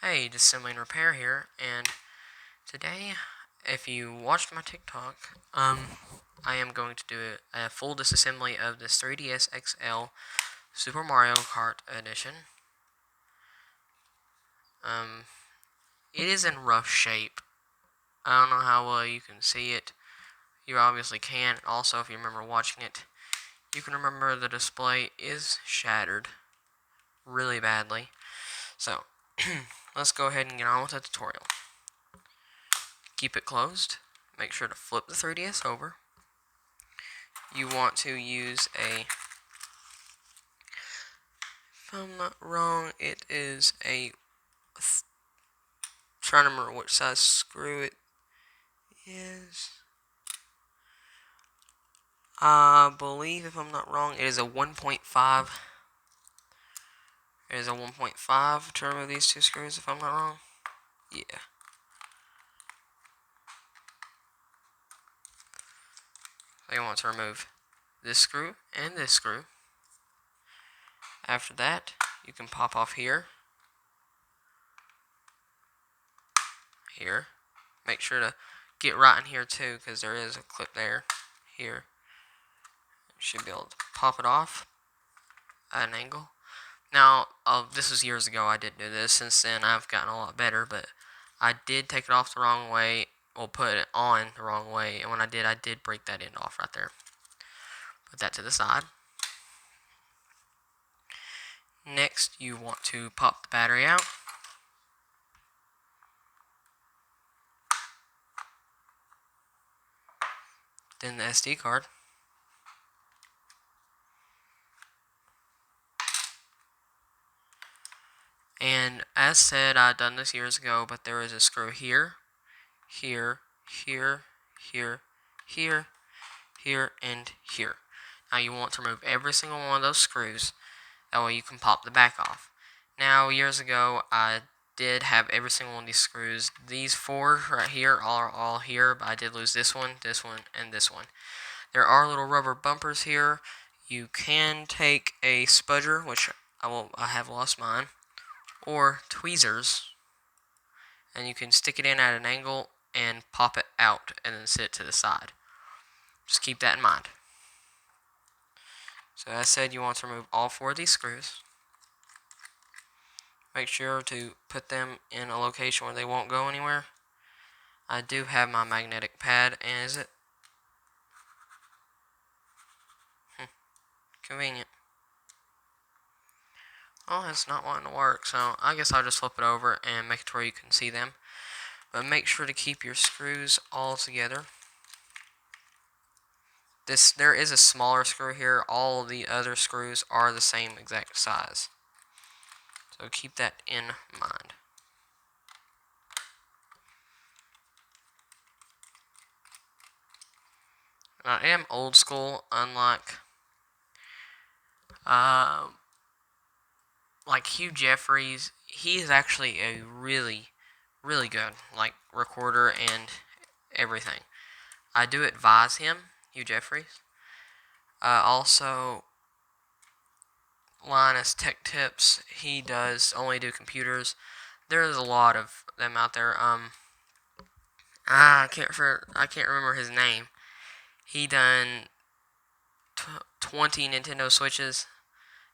Hey, Assembly and Repair here, and today, if you watched my TikTok, I am going to do a full disassembly of this 3DS XL Super Mario Kart Edition. Um, it is in rough shape. I don't know how well you can see it. You obviously can. Also, if you remember watching it, you can remember the display is shattered really badly. So, let's go ahead and get on with the tutorial. Keep it closed. Make sure to flip the 3DS over. You want to use if I'm not wrong, it is trying to remember which size screw it is. I believe, if I'm not wrong, it is a 1.5. It is a 1.5 to remove these two screws, if I'm not wrong. Yeah. So you want to remove this screw and this screw. After that, you can pop off here. Here. Make sure to get right in here too, because there is a clip there. Here. You should be able to pop it off at an angle. Now, this was years ago I did do this. Since then, I've gotten a lot better, but I did take it off the wrong way, or put it on the wrong way, and when I did break that end off right there. Put that to the side. Next, you want to pop the battery out. Then the SD card. And as said, I'd done this years ago, but there is a screw here, here, here, here, here, here, and here. Now you want to remove every single one of those screws. That way you can pop the back off. Now, years ago, I did have every single one of these screws. These four right here are all here, but I did lose this one, and this one. There are little rubber bumpers here. You can take a spudger, which I have lost mine, or tweezers, and you can stick it in at an angle and pop it out and then sit it to the side. Just keep that in mind. So as said, you want to remove all four of these screws. Make sure to put them in a location where they won't go anywhere. I do have my magnetic pad, and is it convenient? Oh, it's not wanting to work, so I guess I'll just flip it over and make it to where you can see them. But make sure to keep your screws all together. There is a smaller screw here. All the other screws are the same exact size. So keep that in mind. I am old school, unlike like Hugh Jeffries. He is actually a really, really good recorder and everything. I do advise him, Hugh Jeffries. Also, Linus Tech Tips. He does only do computers. There's a lot of them out there. I can't remember his name. He done 20 Nintendo Switches.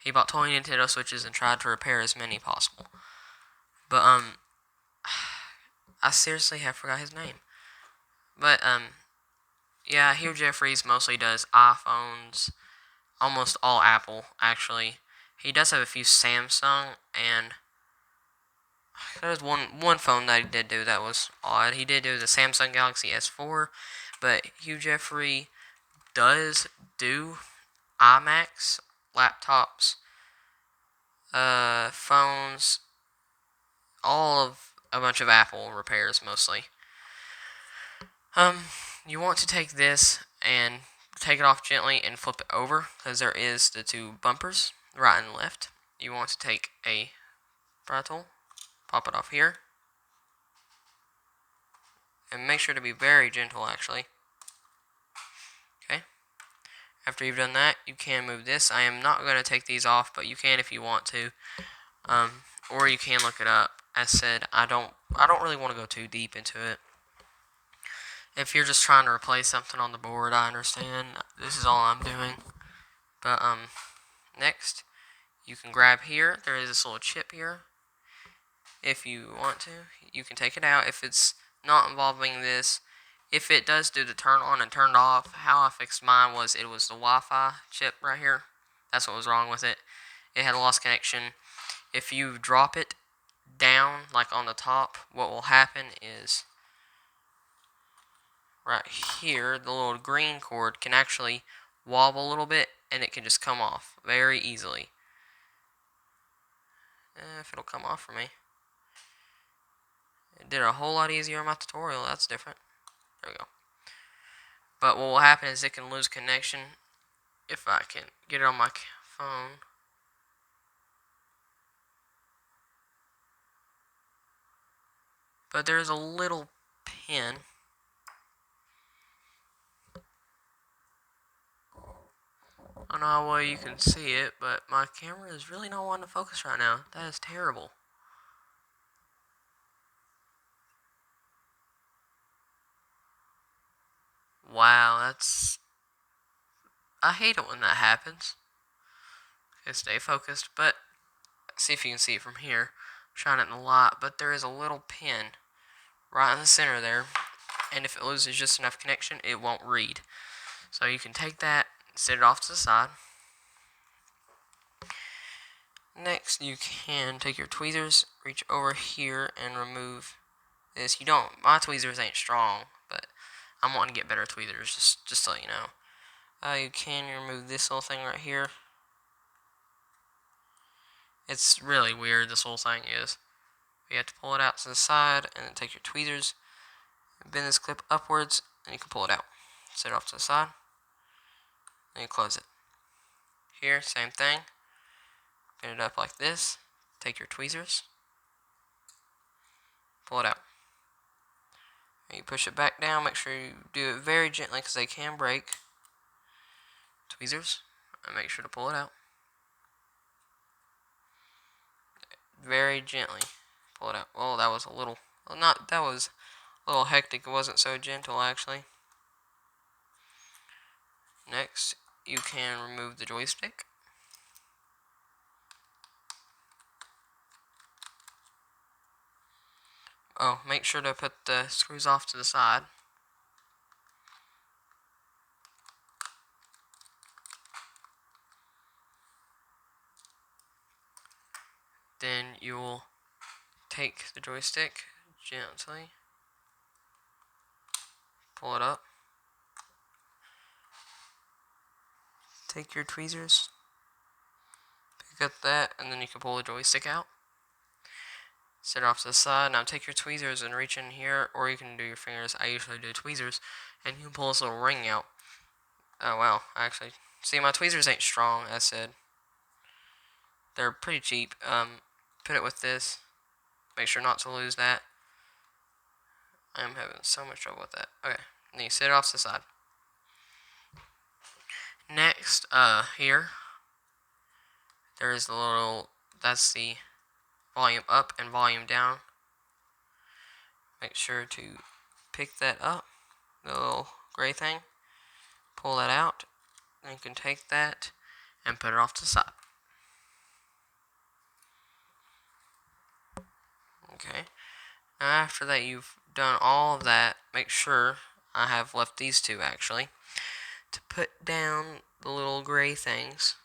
He bought 20 Nintendo Switches and tried to repair as many possible. But I seriously have forgot his name. But yeah, Hugh Jeffries mostly does iPhones, almost all Apple actually. He does have a few Samsung, and there was one phone that he did do that was odd. He did do the Samsung Galaxy S4, but Hugh Jeffrey does do iMacs, laptops, phones, all of a bunch of Apple repairs mostly. You want to take this and take it off gently and flip it over, because there is the two bumpers, right and left. You want to take a pry tool, pop it off here, and make sure to be very gentle actually. Okay. After you've done that, you can move this. I am not going to take these off, but you can if you want to. Or you can look it up as said, I don't really want to go too deep into it. If you're just trying to replace something on the board, I understand. This is all I'm doing. But next, you can grab here. There is this little chip here. If you want to, you can take it out. If it's not involving this, if it does do the turn on and turn off, how I fixed mine was it was the Wi-Fi chip right here. That's what was wrong with it. It had lost connection. If you drop it down, like on the top, what will happen is right here, the little green cord can actually wobble a little bit, and it can just come off very easily. If it'll come off for me. It did a whole lot easier in my tutorial. That's different. There we go. But what will happen is it can lose connection if I can get it on my phone. But there's a little pin. I don't know how well you can see it, but my camera is really not wanting to focus right now. That is terrible. Wow, that's... I hate it when that happens. Okay, stay focused, but see if you can see it from here. I'm shining it in the light, but there is a little pin right in the center there, and if it loses just enough connection, it won't read. So you can take that, set it off to the side. Next, you can take your tweezers, reach over here, and remove this. My tweezers ain't strong, but I'm wanting to get better tweezers, just to let you know. You can remove this little thing right here. It's really weird, this whole thing is. You have to pull it out to the side, and then take your tweezers, bend this clip upwards, and you can pull it out. Set it off to the side, and you close it. Here, same thing. Bend it up like this. Take your tweezers, pull it out. And you push it back down. Make sure you do it very gently because they can break. Tweezers, and make sure to pull it out. Very gently pull it out. Well, that was a little, that was a little hectic. It wasn't so gentle, actually. Next, you can remove the joystick. Oh, make sure to put the screws off to the side. Then you will take the joystick gently, pull it up, take your tweezers, pick up that, and then you can pull the joystick out. Set it off to the side. Now take your tweezers and reach in here, or you can do your fingers. I usually do tweezers, and you can pull this little ring out. Oh wow, actually, see, my tweezers ain't strong, as said. They're pretty cheap. Put it with this. Make sure not to lose that. I'm having so much trouble with that. Okay, then you set it off to the side. Next, here, there is the little, that's the volume up and volume down. Make sure to pick that up, the little gray thing, pull that out, then you can take that and put it off to the side. Okay, now after that you've done all of that, make sure, I have left these two actually, to put down the little gray things,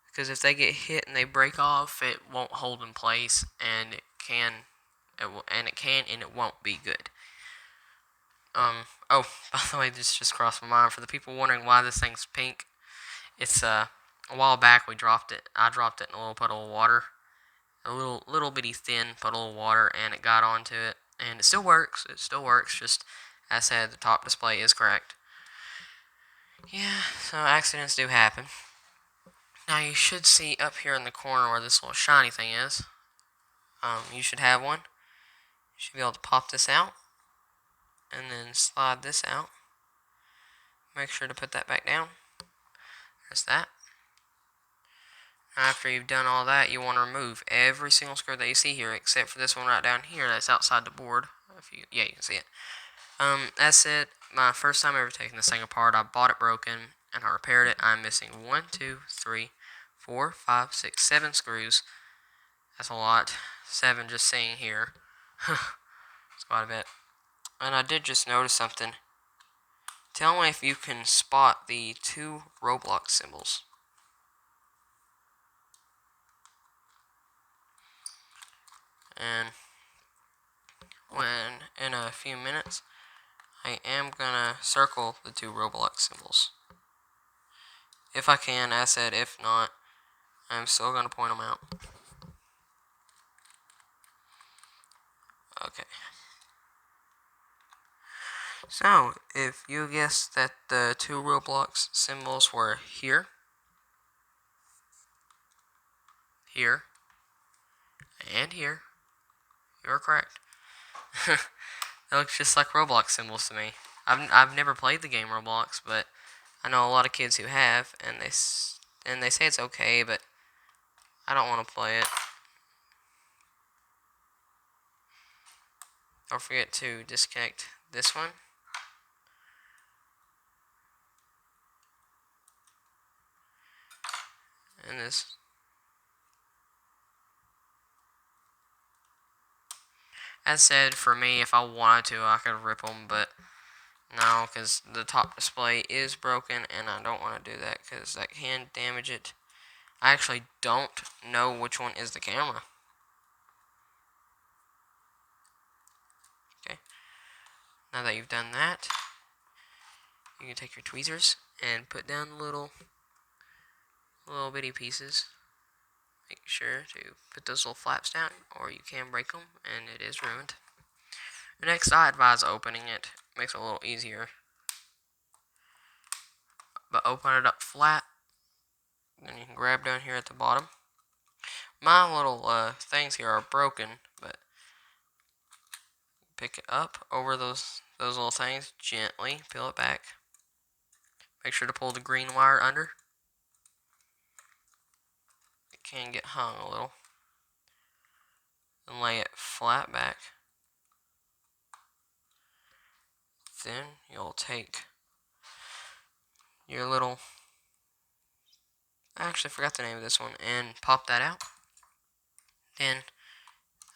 because if they get hit and they break off, it won't hold in place, and it won't be good. Oh, by the way, this just crossed my mind. For the people wondering why this thing's pink, it's a while back we dropped it. I dropped it in a little puddle of water, a little bitty thin puddle of water, and it got onto it, and it still works. It still works. Just as I said, the top display is correct. Yeah, so accidents do happen. Now you should see up here in the corner where this little shiny thing is. You should have one. You should be able to pop this out, and then slide this out. Make sure to put that back down. There's that. After you've done all that, you want to remove every single screw that you see here, except for this one right down here that's outside the board. Yeah, you can see it. That's it. My first time ever taking this thing apart. I bought it broken, and I repaired it. I'm missing 1, 2, 3, 4, 5, 6, 7 screws. That's a lot. 7 just saying here. It's quite a bit. And I did just notice something. Tell me if you can spot the 2 Roblox symbols. And when in a few minutes, I am gonna circle the 2 Roblox symbols. If I can, as said, if not, I'm still gonna point them out. Okay. So, if you guessed that the 2 Roblox symbols were here, here, and here, you're correct. That looks just like Roblox symbols to me. I've never played the game Roblox, but I know a lot of kids who have, and they say it's okay, but I don't want to play it. Don't forget to disconnect this one. And this. As said, for me, if I wanted to, I could rip them, but no, because the top display is broken, and I don't want to do that, because that can damage it. I actually don't know which one is the camera. Okay. Now that you've done that, you can take your tweezers and put down little bitty pieces. Make sure to put those little flaps down, or you can break them, and it is ruined. Next, I advise opening it. Makes it a little easier. But open it up flat. Then you can grab down here at the bottom. My little things here are broken, but pick it up over those little things gently. Peel it back. Make sure to pull the green wire under. It can get hung a little. And lay it flat back. Then you'll take your little, I actually forgot the name of this one, and pop that out. Then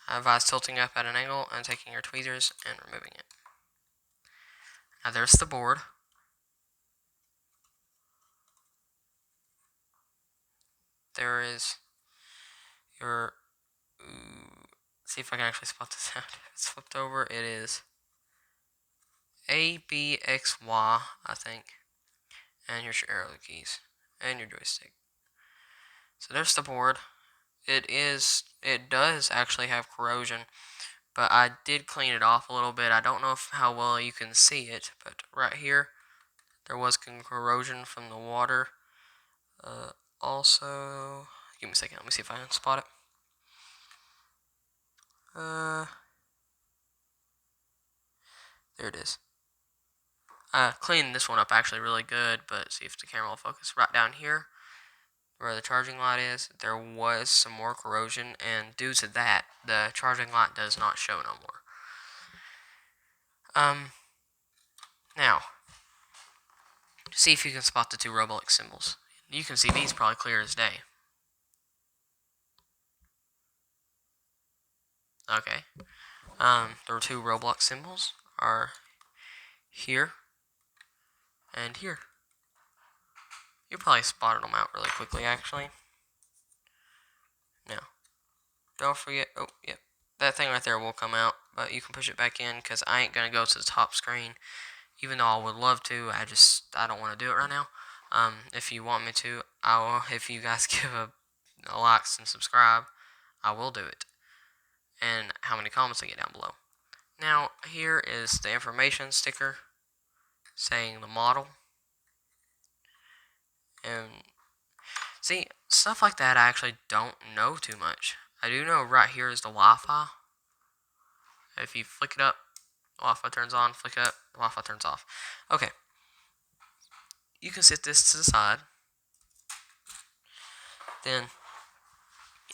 I advise tilting up at an angle and taking your tweezers and removing it. Now there's the board. There is your, see if I can actually spot this out. It's flipped over. It is ABXY, I think. And here's your arrow keys and your joystick. So there's the board. It does actually have corrosion, but I did clean it off a little bit. I don't know how well you can see it, but right here there was corrosion from the water. Also, give me a second. Let me see if I can spot it. There it is. Cleaned this one up actually really good, but see if the camera will focus. Right down here, where the charging light is, there was some more corrosion, and due to that, the charging light does not show no more. Now, see if you can spot the 2 Roblox symbols. You can see these probably clear as day. Okay. The 2 Roblox symbols are here and here. You probably spotted them out really quickly, actually. Now, don't forget, oh, yep, that thing right there will come out, but you can push it back in, because I ain't going to go to the top screen, even though I would love to. I don't want to do it right now. If you want me to, I will. If you guys give a like and subscribe, I will do it. And how many comments I get down below. Now, here is the information sticker saying the model. And see, stuff like that I actually don't know too much. I do know right here is the Wi-Fi. If you flick it up, the Wi-Fi turns on. Flick it up, the Wi-Fi turns off. Okay. You can set this to the side. Then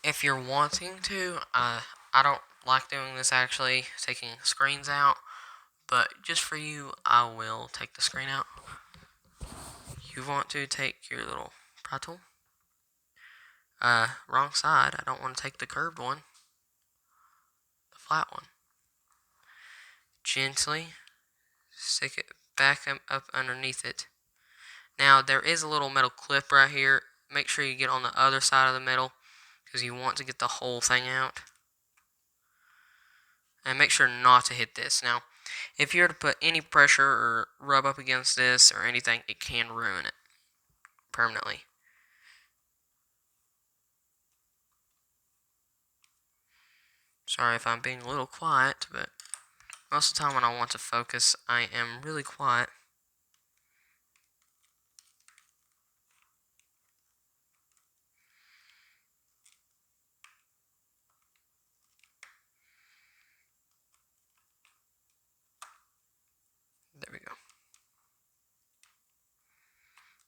if you're wanting to, I don't like doing this actually, taking screens out, but just for you, I will take the screen out. You want to take your little pry tool. Wrong side. I don't want to take the curved one, the flat one. Gently stick it back up underneath it. Now, there is a little metal clip right here. Make sure you get on the other side of the metal because you want to get the whole thing out. And make sure not to hit this. Now, if you were to put any pressure or rub up against this or anything, it can ruin it permanently. Sorry if I'm being a little quiet, but most of the time when I want to focus, I am really quiet. There we go.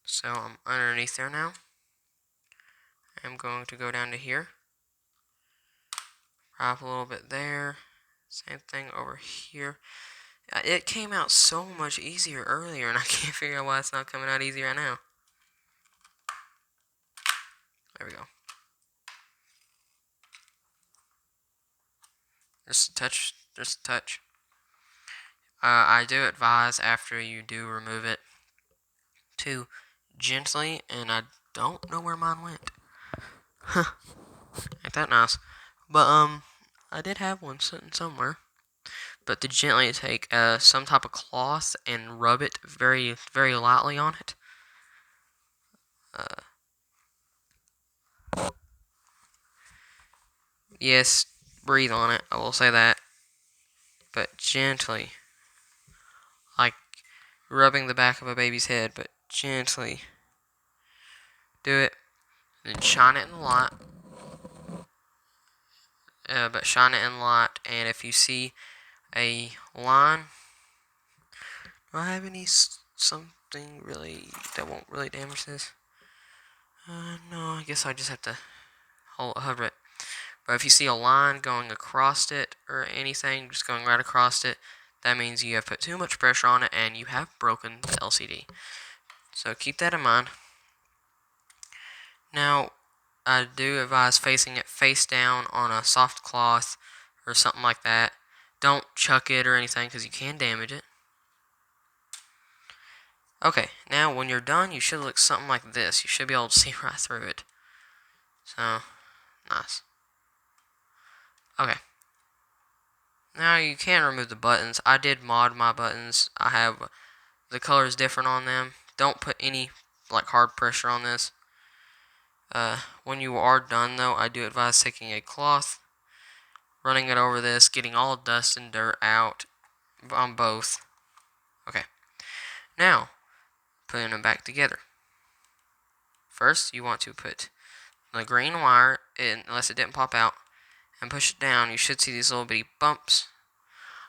So I'm underneath there now. I'm going to go down to here. Wrap a little bit there. Same thing over here. It came out so much easier earlier, and I can't figure out why it's not coming out easier right now. There we go. Just a touch. Just a touch. I do advise after you do remove it to gently, and I don't know where mine went. Huh. Ain't that nice. But, I did have one sitting somewhere. But to gently take some type of cloth and rub it very, very lightly on it. Yes, breathe on it, I will say that. But gently. Like rubbing the back of a baby's head, but gently. Do it. Then shine it in the light. But shine it in light, and if you see a line, do I have any something really that won't really damage this? No, I guess I just have to hover it. But if you see a line going across it or anything just going right across it, that means you have put too much pressure on it and you have broken the LCD. So keep that in mind. Now, I do advise facing it face down on a soft cloth or something like that. Don't chuck it or anything because you can damage it. Okay, now when you're done, you should look something like this. You should be able to see right through it. So, nice. Okay. Now you can remove the buttons. I did mod my buttons. I have the colors different on them. Don't put any like hard pressure on this. When you are done though, I do advise taking a cloth, running it over this, getting all dust and dirt out on both. Okay. Now, putting them back together. First, you want to put the green wire in, unless it didn't pop out, and push it down. You should see these little bitty bumps.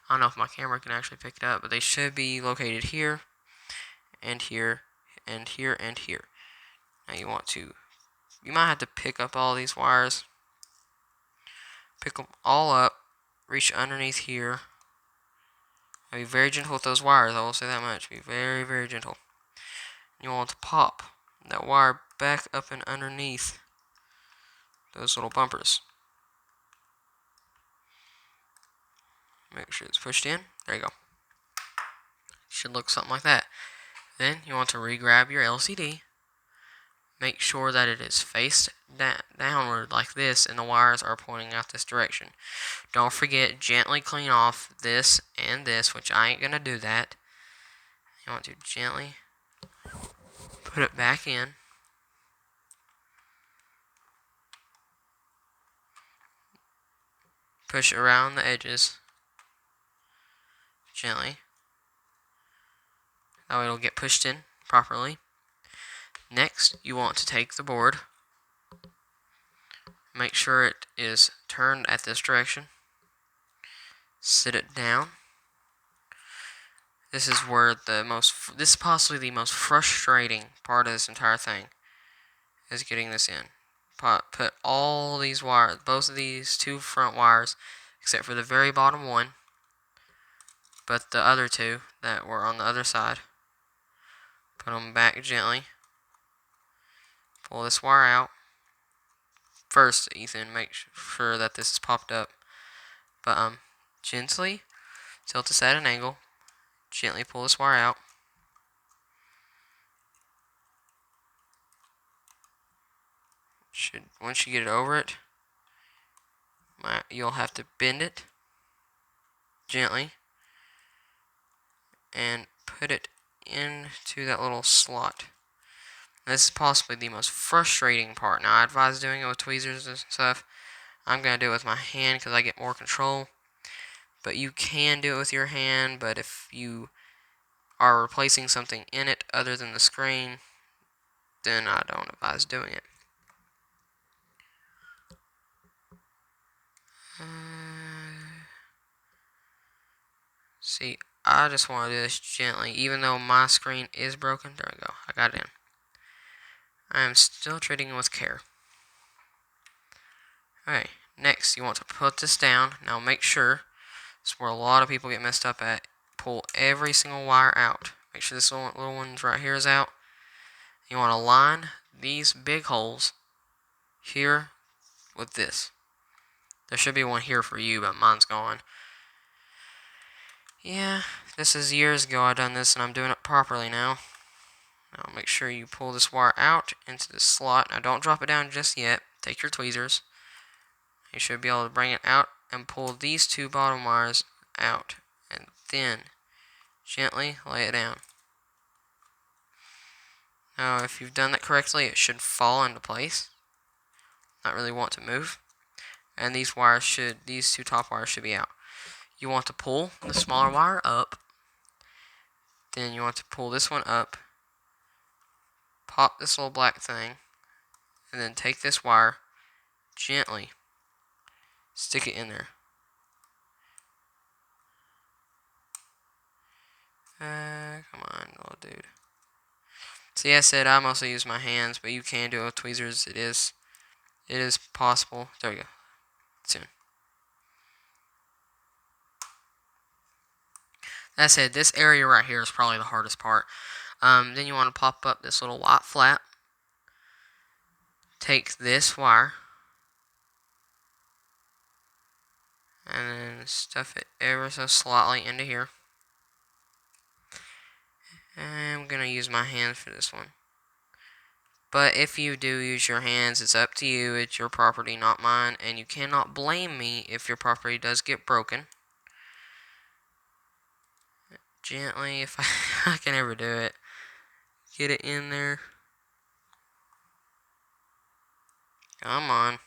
I don't know if my camera can actually pick it up, but they should be located here, and here, and here, and here. Now you might have to pick up all these wires. Pick them all up, reach underneath here. Be very gentle with those wires, I will say that much. Be very, very gentle. You want to pop that wire back up and underneath those little bumpers. Make sure it's pushed in. There you go. Should look something like that. Then you want to re-grab your LCD. Make sure that it is faced downward like this and the wires are pointing out this direction. Don't forget, gently clean off this and this, which I ain't going to do that. You want to gently put it back in. Push around the edges gently. That way it'll get pushed in properly. Next, you want to take the board. Make sure it is turned at this direction. Sit it down. This is where this is possibly the most frustrating part of this entire thing, is getting this in. put all these wires, both of these two front wires, except for the very bottom one, but the other two that were on the other side, put them back gently. Pull this wire out. First, Ethan, make sure that this is popped up. But gently tilt this at an angle. Gently pull this wire out. Once you get it over it, you'll have to bend it gently and put it into that little slot. This is possibly the most frustrating part. Now, I advise doing it with tweezers and stuff. I'm going to do it with my hand because I get more control. But you can do it with your hand, but if you are replacing something in it other than the screen, then I don't advise doing it. See, I just want to do this gently, even though my screen is broken. There we go. I got it in. I am still treating it with care. Okay, next you want to put this down. Now make sure, this is where a lot of people get messed up at, pull every single wire out. Make sure this little one right here is out. You want to line these big holes here with this. There should be one here for you, but mine's gone. Yeah, this is years ago I done this, and I'm doing it properly now. Now make sure you pull this wire out into the slot. Now don't drop it down just yet. Take your tweezers. You should be able to bring it out and pull these two bottom wires out, and then gently lay it down. Now if you've done that correctly, it should fall into place. Not really want to move. And these two top wires should be out. You want to pull the smaller wire up. Then you want to pull this one up. Pop this little black thing. And then take this wire, gently stick it in there. Come on, little dude. See, I said I mostly use my hands, but you can do it with tweezers. It is possible. There we go. Soon. That said, this area right here is probably the hardest part. Then you want to pop up this little white flap. Take this wire and then stuff it ever so slightly into here. And I'm going to use my hands for this one. But if you do use your hands, it's up to you. It's your property, not mine. And you cannot blame me if your property does get broken. Gently, if I can ever do it. Get it in there. Come on.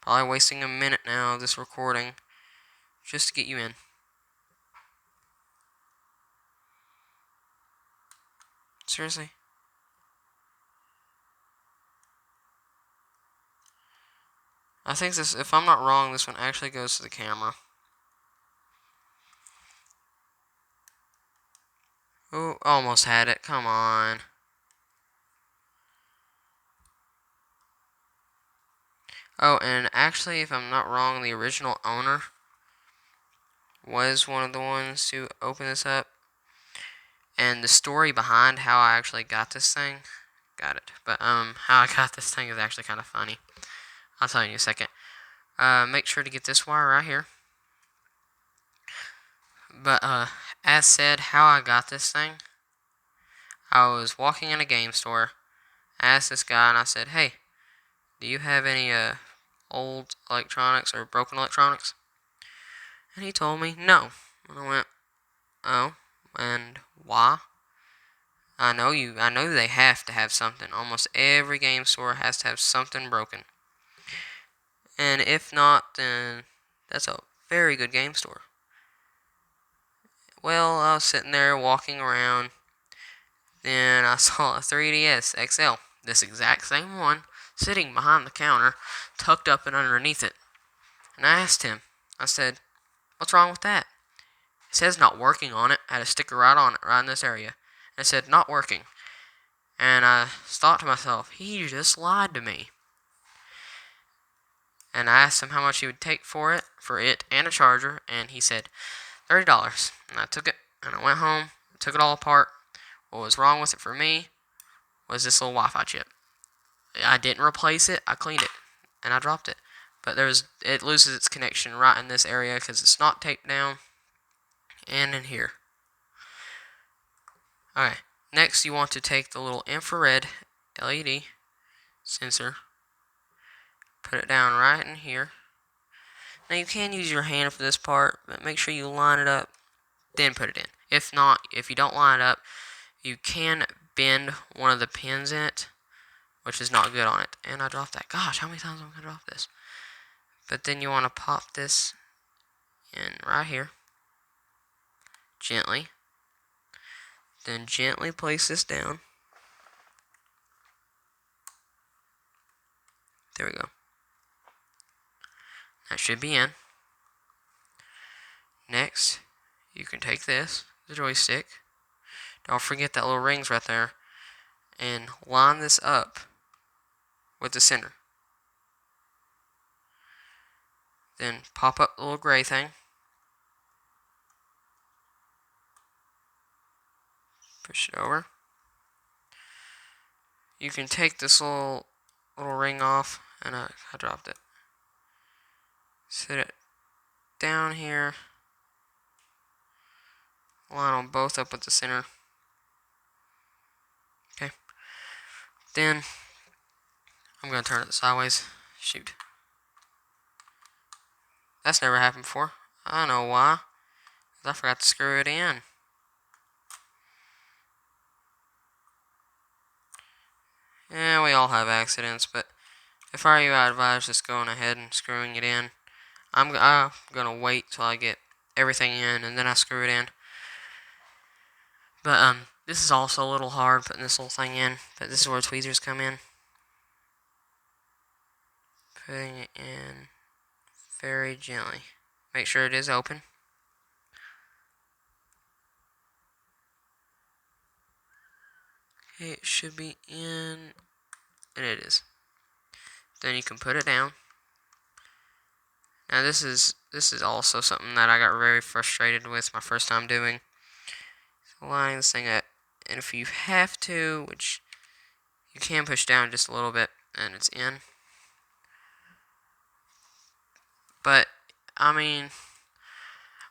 Probably wasting a minute now of this recording just to get you in. Seriously? I think this, if I'm not wrong, this one actually goes to the camera. Oh, almost had it. Come on. Oh, and actually, if I'm not wrong, the original owner was one of the ones to open this up. And the story behind how I actually got this thing, but how I got this thing is actually kind of funny. I'll tell you in a second. Make sure to get this wire right here. But as said, how I got this thing, I was walking in a game store. I asked this guy and I said, "Hey, do you have any old electronics or broken electronics?" And he told me no. And I went, "Oh, and why?" I know they have to have something. Almost every game store has to have something broken. And if not, then that's a very good game store. Well, I was sitting there walking around. Then I saw a 3DS XL. This exact same one, sitting behind the counter, tucked up and underneath it. And I asked him, I said, "What's wrong with that?" It says not working on it. I had a sticker right on it, right in this area. And it said not working. And I thought to myself, he just lied to me. And I asked him how much he would take for it and a charger, and he said $30. And I took it, and I went home, took it all apart. What was wrong with it for me was this little Wi-Fi chip. I didn't replace it, I cleaned it, and I dropped it. But it loses its connection right in this area because it's not taped down, and in here. Alright, next you want to take the little infrared LED sensor, put it down right in here. Now you can use your hand for this part, but make sure you line it up, then put it in. If not, if you don't line it up, you can bend one of the pins in it, which is not good on it. And I dropped that. Gosh, how many times am I going to drop this? But then you want to pop this in right here, gently. Then gently place this down. There we go. That should be in. Next, you can take this, the joystick. Don't forget that little rings right there. And line this up with the center. Then pop up the little gray thing. Push it over. You can take this little ring off, and I dropped it. Set it down here. Line them both up with the center. Okay. Then I'm going to turn it sideways. Shoot. That's never happened before. I don't know why. I forgot to screw it in. Yeah, we all have accidents, but if I were you, I'd advise just going ahead and screwing it in. I'm gonna wait till I get everything in, and then I screw it in. But this is also a little hard putting this little thing in, but this is where tweezers come in. Putting it in very gently. Make sure it is open. Okay, it should be in, and it is. Then you can put it down. Now this is also something that I got very frustrated with my first time doing. So lining this thing up, and if you have to, which you can push down just a little bit, and it's in. But I mean,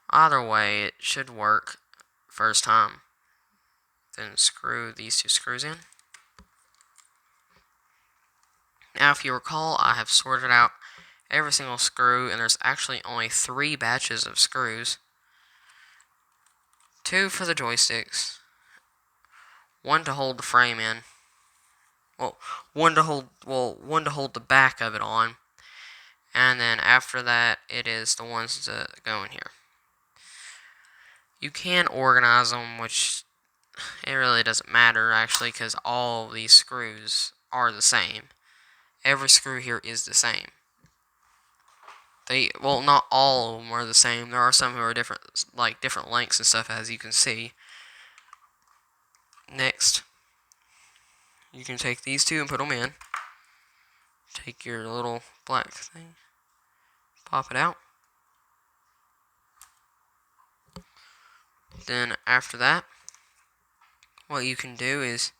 either way, it should work first time. Then screw these two screws in. Now, if you recall, I have sorted out every single screw, and there's actually only 3 batches of screws. 2 for the joysticks, 1 to hold the frame in. Well, one to hold the back of it on, and then after that, it is the ones that go in here. You can organize them, which it really doesn't matter actually, because all of these screws are the same. Every screw here is the same. Well, not all of them are the same. There are some who are different, like different lengths and stuff, as you can see. Next, you can take these two and put them in. Take your little black thing, pop it out. Then after that, what you can do is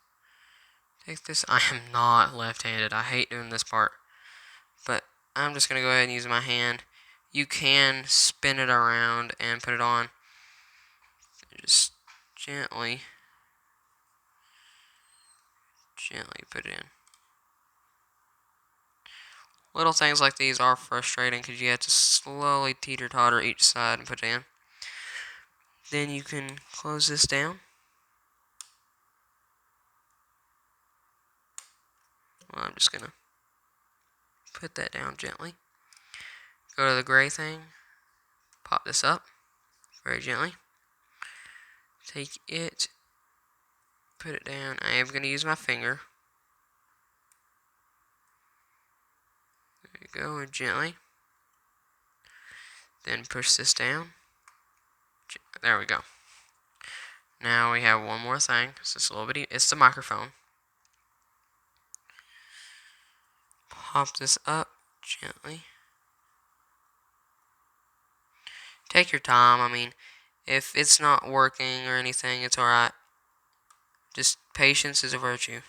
take this. I am not left-handed. I hate doing this part, but I'm just going to go ahead and use my hand. You can spin it around and put it on. Just gently put it in. Little things like these are frustrating because you have to slowly teeter-totter each side and put it in. Then you can close this down. Well, I'm just going to put that down gently. Go to the gray thing. Pop this up very gently. Take it. Put it down. I am going to use my finger. There you go, and gently. Then push this down. There we go. Now we have one more thing. It's just a little bitty. It's the microphone. Pop this up gently. Take your time. I mean, if it's not working or anything, it's alright. Just patience is a virtue.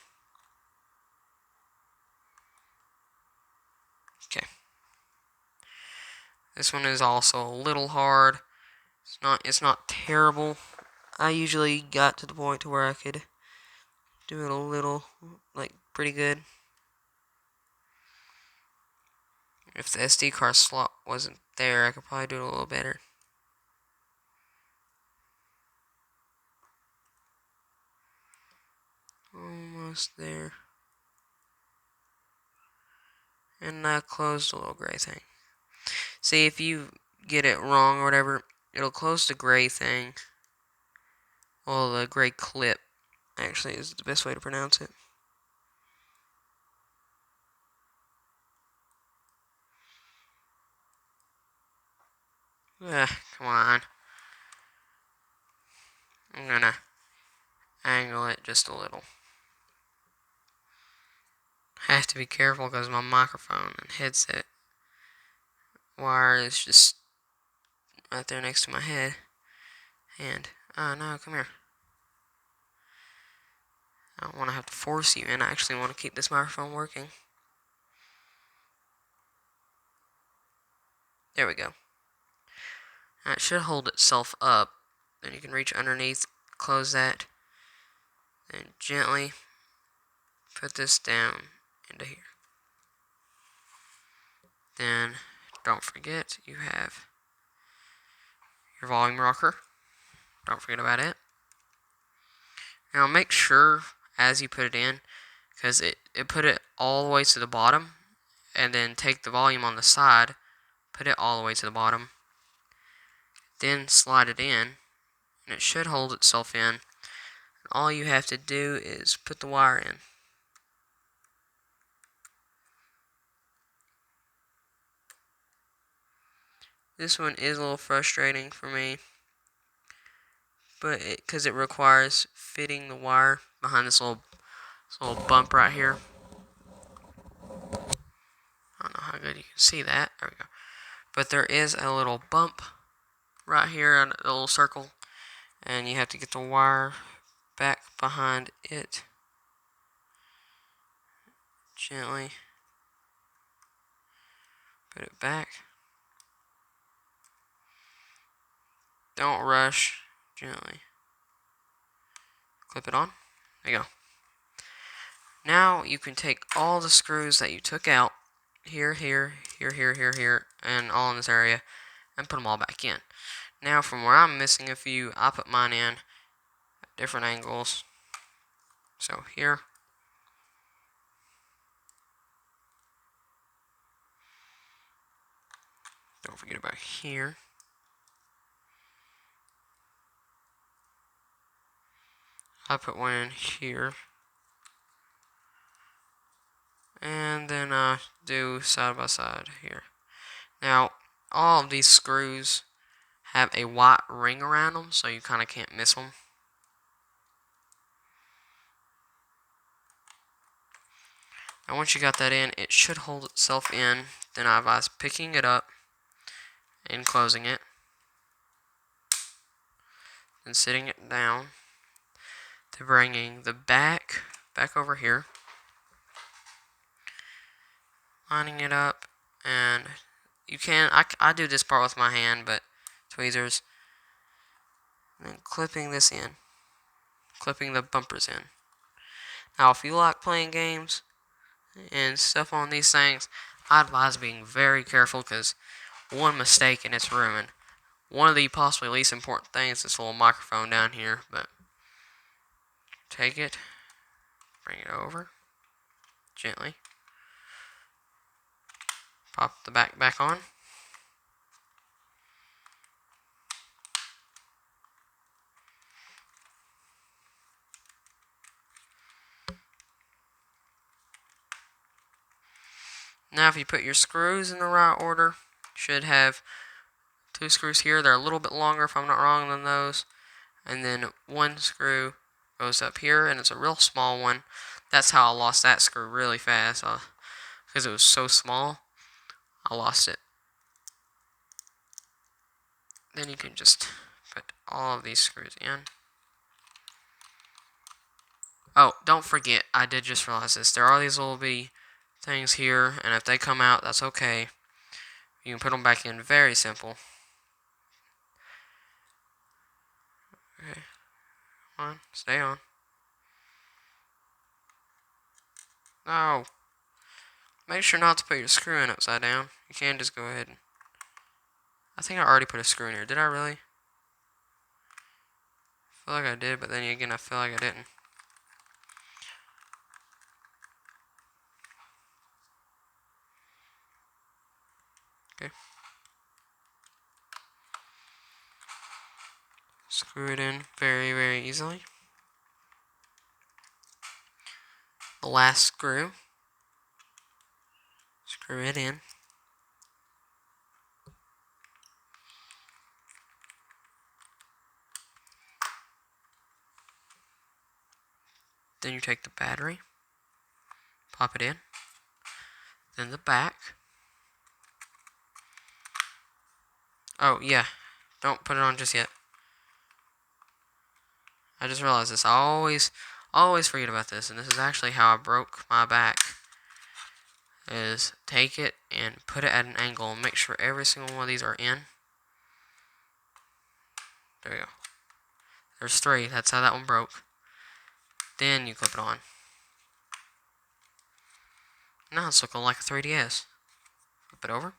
Okay. This one is also a little hard. It's not terrible. I usually got to the point to where I could do it a little, like, pretty good. If the SD card slot wasn't there, I could probably do it a little better. Almost there. And I closed the little gray thing. See, if you get it wrong or whatever, it'll close the gray thing. Well, the gray clip, actually, is the best way to pronounce it. Come on. I'm gonna angle it just a little. I have to be careful because my microphone and headset wire is just right there next to my head. And, oh no, come here. I don't want to have to force you in. I actually want to keep this microphone working. There we go. Now it should hold itself up. Then you can reach underneath, close that, and gently put this down into here. Then, don't forget, you have your volume rocker. Don't forget about it. Now make sure as you put it in, because it put it all the way to the bottom, and then take the volume on the side, put it all the way to the bottom, then slide it in, and it should hold itself in. All you have to do is put the wire in. This one is a little frustrating for me, but because it requires fitting the wire behind this little bump right here. I don't know how good you can see that. There we go. But there is a little bump right here on a little circle, and you have to get the wire back behind it gently. Put it back. Don't rush. Gently. Clip it on. There you go. Now you can take all the screws that you took out, here, and all in this area, and put them all back in. Now from where I'm missing a few, I put mine in at different angles. So here. Don't forget about here. I put one in here. And then do side by side here. Now, all of these screws have a white ring around them, so you kind of can't miss them. Now, once you got that in, it should hold itself in. Then I advise picking it up and closing it. Then sitting it down. To bringing the back over here. Lining it up, and you can, I do this part with my hand, but tweezers. And then clipping this in. Clipping the bumpers in. Now, if you like playing games and stuff on these things, I advise being very careful, because one mistake and it's ruined. One of the possibly least important things is this little microphone down here, but take it, bring it over, gently, pop the back on. Now if you put your screws in the right order, you should have 2 screws here. They're a little bit longer if I'm not wrong than those. And then one screw goes up here, and it's a real small one. That's how I lost that screw really fast, because it was so small. I lost it. Then you can just put all of these screws in. Oh, don't forget, I did just realize this. There are these little bitty things here, and if they come out, that's okay. You can put them back in. Very simple. Okay, come on, stay on. No. Make sure not to put your screw in upside down. You can just go ahead and... I think I already put a screw in here. Did I really? I feel like I did, but then again, I feel like I didn't. Okay. Screw it in very, very easily. The last screw. Screw it in. Then you take the battery, pop it in. Then the back. Oh, yeah. Don't put it on just yet. I just realized this. I always forget about this, and this is actually how I broke my back. Is take it and put it at an angle and make sure every single one of these are in. There we go. There's 3. That's how that one broke. Then you clip it on. Now it's looking like a 3DS. Flip it over.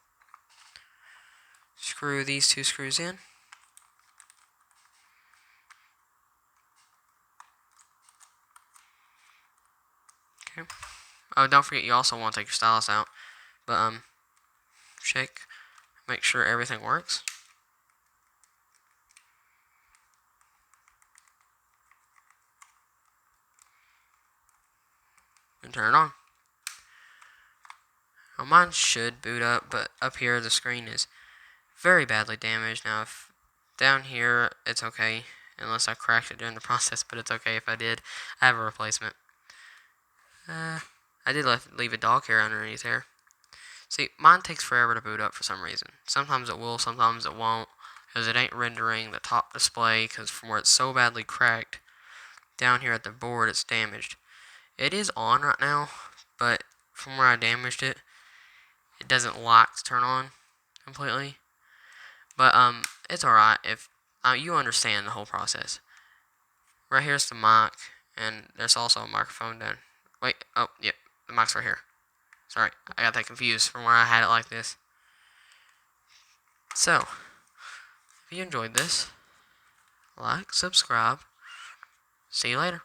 Screw these 2 screws in. Okay. Oh, don't forget you also want to take your stylus out. But shake. Make sure everything works. And turn it on. Now mine should boot up, but up here the screen is very badly damaged. Now if down here it's okay, unless I cracked it during the process, but it's okay if I did. I have a replacement. I did leave a dog hair underneath there. See, mine takes forever to boot up for some reason. Sometimes it will, sometimes it won't, because it ain't rendering the top display, because from where it's so badly cracked, down here at the board it's damaged. It is on right now, but from where I damaged it, it doesn't lock to turn on completely. But it's alright if you understand the whole process. Right here's the mic, and there's also a microphone down. Wait, oh, yep, the mic's right here. Sorry, I got that confused from where I had it like this. So, if you enjoyed this, like, subscribe. See you later.